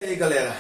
E aí, galera,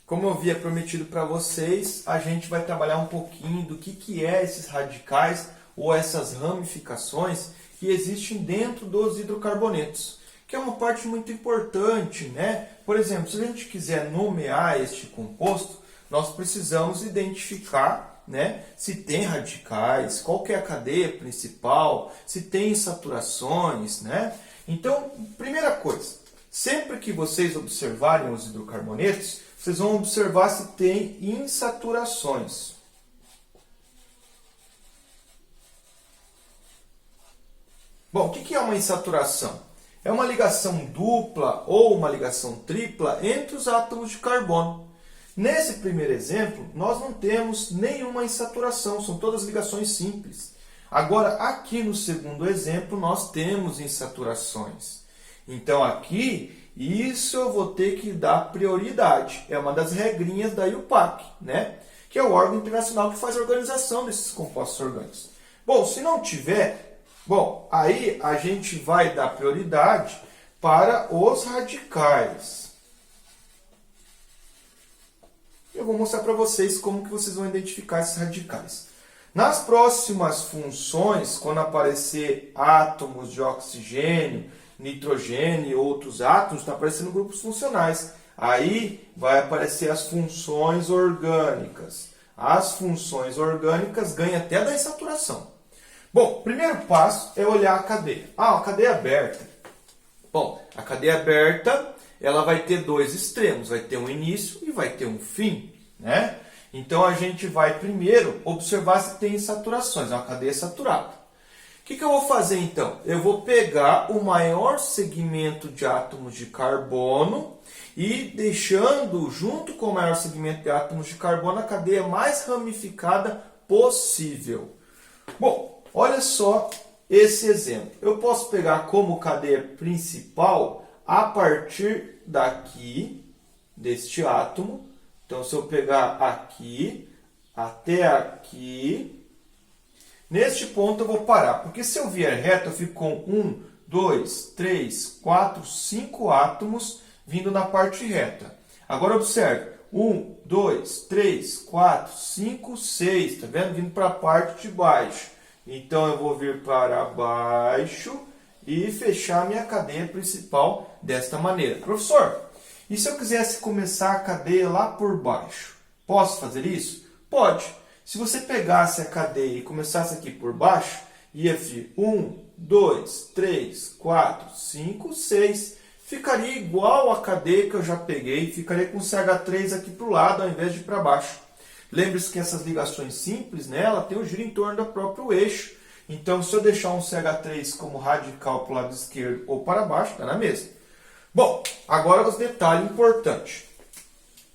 como eu havia prometido para vocês, a gente vai trabalhar um pouquinho do que é esses radicais ou essas ramificações que existem dentro dos hidrocarbonetos, que é uma parte muito importante, né? Por exemplo, se a gente quiser nomear este composto, nós precisamos identificar, né, se tem radicais, qual que é a cadeia principal, se tem saturações, né? Então, primeira coisa, sempre que vocês observarem os hidrocarbonetos, vocês vão observar se tem insaturações. Bom, o que é uma insaturação? É uma ligação dupla ou uma ligação tripla entre os átomos de carbono. Nesse primeiro exemplo, nós não temos nenhuma insaturação, são todas ligações simples. Agora, aqui no segundo exemplo, nós temos insaturações. Então, aqui, isso eu vou ter que dar prioridade. É uma das regrinhas da IUPAC, né? Que é o órgão internacional que faz a organização desses compostos orgânicos. Bom, se não tiver, bom, aí a gente vai dar prioridade para os radicais. Eu vou mostrar para vocês como que vocês vão identificar esses radicais. Nas próximas funções, quando aparecer átomos de oxigênio, nitrogênio e outros átomos, está aparecendo grupos funcionais. Aí vai aparecer as funções orgânicas. As funções orgânicas ganham até da insaturação. Bom, primeiro passo é olhar a cadeia. A cadeia aberta. Bom, a cadeia aberta, ela vai ter dois extremos. Vai ter um início e vai ter um fim, né? Então, a gente vai primeiro observar se tem insaturações. É uma cadeia saturada. O que eu vou fazer então? Eu vou pegar o maior segmento de átomos de carbono e deixando junto com o maior segmento de átomos de carbono a cadeia mais ramificada possível. Bom, olha só esse exemplo. Eu posso pegar como cadeia principal a partir daqui, deste átomo. Então, se eu pegar aqui até aqui, neste ponto eu vou parar, porque se eu vier reto, eu fico com 1, 2, 3, 4, 5 átomos vindo na parte reta. Agora observe, 1, 2, 3, 4, 5, 6, está vendo? Vindo para a parte de baixo. Então eu vou vir para baixo e fechar a minha cadeia principal desta maneira. Professor, e se eu quisesse começar a cadeia lá por baixo? Posso fazer isso? Pode. Se você pegasse a cadeia e começasse aqui por baixo, ia vir 1, 2, 3, 4, 5, 6. Ficaria igual a cadeia que eu já peguei, ficaria com CH3 aqui para o lado, ao invés de para baixo. Lembre-se que essas ligações simples, né, ela tem o giro em torno do próprio eixo. Então, se eu deixar um CH3 como radical para o lado esquerdo ou para baixo, está na mesma. Bom, agora os detalhes importantes.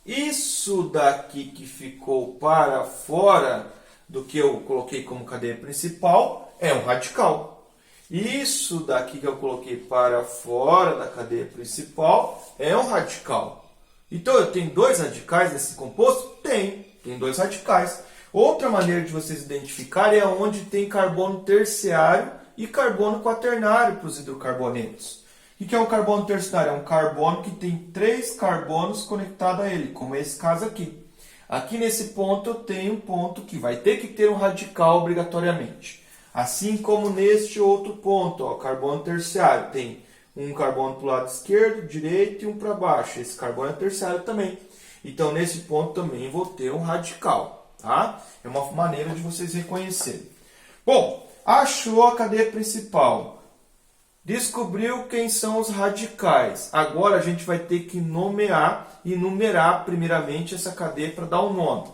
Isso daqui que ficou para fora do que eu coloquei como cadeia principal é um radical. Isso daqui que eu coloquei para fora da cadeia principal é um radical. Então, eu tenho dois radicais nesse composto? Tem dois radicais. Outra maneira de vocês identificarem é onde tem carbono terciário e carbono quaternário para os hidrocarbonetos. O que é um carbono terciário? É um carbono que tem 3 carbonos conectados a ele, como esse caso aqui. Aqui nesse ponto eu tenho um ponto que vai ter que ter um radical obrigatoriamente. Assim como neste outro ponto, ó, carbono terciário, tem um carbono para o lado esquerdo, direito e um para baixo. Esse carbono é terciário também. Então nesse ponto também vou ter um radical. Tá? É uma maneira de vocês reconhecerem. Bom, achou a cadeia principal. Descobriu quem são os radicais. Agora a gente vai ter que nomear e numerar primeiramente essa cadeia para dar um nome.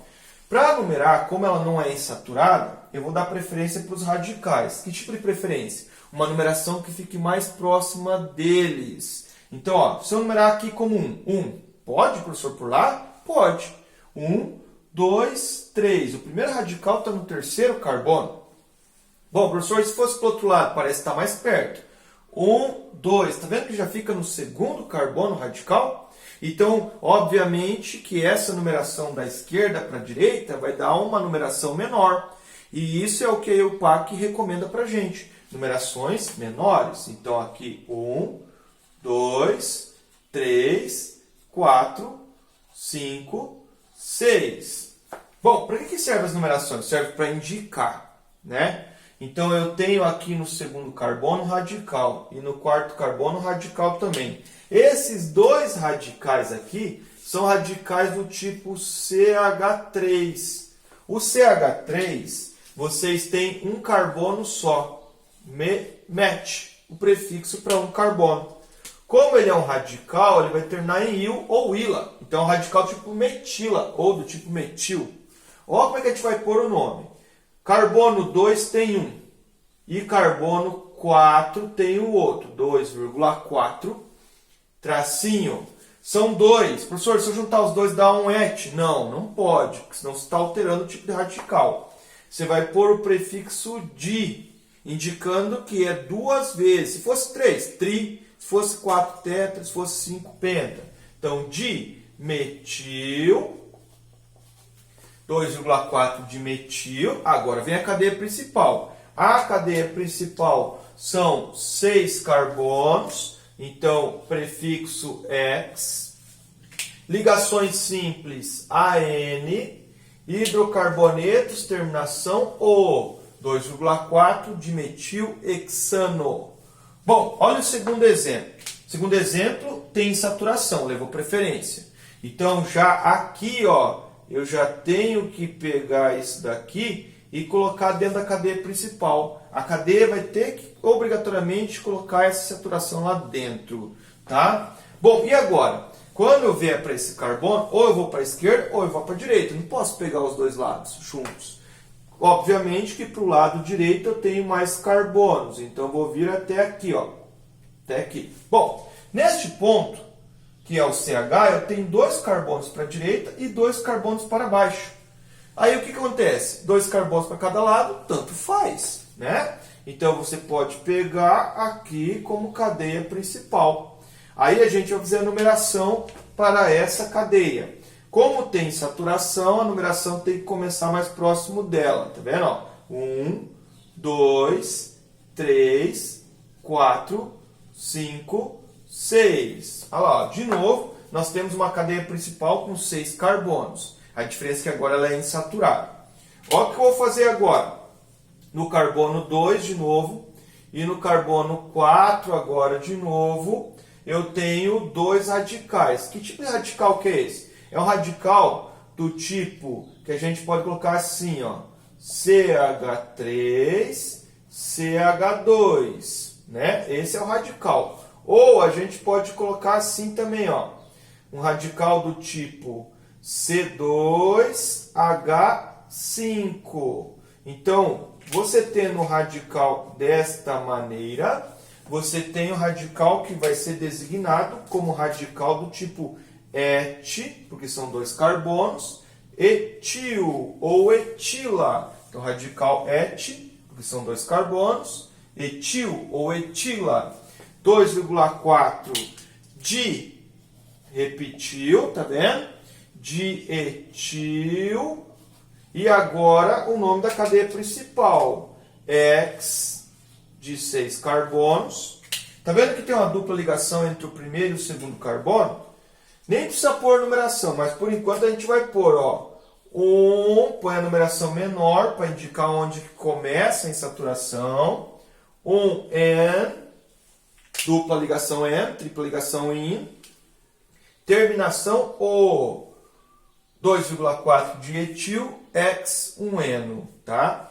Para numerar, como ela não é insaturada, eu vou dar preferência para os radicais. Que tipo de preferência? Uma numeração que fique mais próxima deles. Então, ó, se eu numerar aqui como 1, pode, professor, por lá? Pode. 1, 2, 3. O primeiro radical está no terceiro carbono. Bom, professor, se fosse para o outro lado, parece estar mais perto. 1, 2. Está vendo que já fica no segundo carbono radical? Então, obviamente que essa numeração da esquerda para a direita vai dar uma numeração menor. E isso é o que a IUPAC recomenda para a gente. Numerações menores. Então, aqui 1, 2, 3, 4, 5, 6. Bom, para que servem as numerações? Serve para indicar, né? Então, eu tenho aqui no segundo carbono radical e no quarto carbono radical também. Esses dois radicais aqui são radicais do tipo CH3. O CH3, vocês têm um carbono só, met, o prefixo para um carbono. Como ele é um radical, ele vai terminar em il ou ila. Então, é um radical tipo metila ou do tipo metil. Olha como é que a gente vai pôr o nome. Carbono 2 tem um e carbono 4 tem o outro. 2,4 tracinho. São dois. Professor, se eu juntar os dois dá um et? Não, não pode, porque senão você está alterando o tipo de radical. Você vai pôr o prefixo di, indicando que é duas vezes. Se fosse 3, tri. Se fosse 4, tetra. Se fosse 5, penta. Então, dimetil. 2,4 de metil. Agora vem a cadeia principal. A cadeia principal são 6 carbonos. Então, prefixo X. Ligações simples AN. Hidrocarbonetos, terminação O. 2,4 de metilhexano. Bom, olha o segundo exemplo. O segundo exemplo tem saturação, levou preferência. Então, já aqui, ó, eu já tenho que pegar isso daqui e colocar dentro da cadeia principal. A cadeia vai ter que, obrigatoriamente, colocar essa saturação lá dentro, tá? Bom, e agora? Quando eu vier para esse carbono, ou eu vou para a esquerda ou eu vou para a direita. Eu não posso pegar os dois lados juntos. Obviamente que para o lado direito eu tenho mais carbonos. Então, eu vou vir até aqui, ó. Até aqui. Bom, neste ponto, que é o CH, eu tenho 2 carbonos para a direita e 2 carbonos para baixo. Aí o que acontece? 2 carbonos para cada lado, tanto faz, né? Então você pode pegar aqui como cadeia principal. Aí a gente vai fazer a numeração para essa cadeia. Como tem saturação, a numeração tem que começar mais próximo dela, tá vendo? 1, 2, 3, 4, 5, 6. Olha lá, de novo, nós temos uma cadeia principal com 6 carbonos. A diferença é que agora ela é insaturada. Olha o que eu vou fazer agora. No carbono 2 de novo e no carbono 4 agora de novo, eu tenho 2 radicais. Que tipo de radical que é esse? É um radical do tipo que a gente pode colocar assim, ó, CH3, CH2, né? Esse é o radical. Ou a gente pode colocar assim também, ó, um radical do tipo C2H5. Então, você tendo o radical desta maneira, você tem o radical que vai ser designado como radical do tipo et, porque são 2 carbonos, etil ou etila. Então, radical et, porque são 2 carbonos, etil ou etila. 2,4 de repetiu, tá vendo? Dietil. E agora o nome da cadeia principal, X, de 6 carbonos. Tá vendo que tem uma dupla ligação entre o primeiro e o segundo carbono? Nem precisa pôr numeração, mas por enquanto a gente vai pôr, ó, põe a numeração menor para indicar onde começa a insaturação. N, dupla ligação N, tripla ligação IN. Terminação O, 2,4 de etil, X, eno, tá?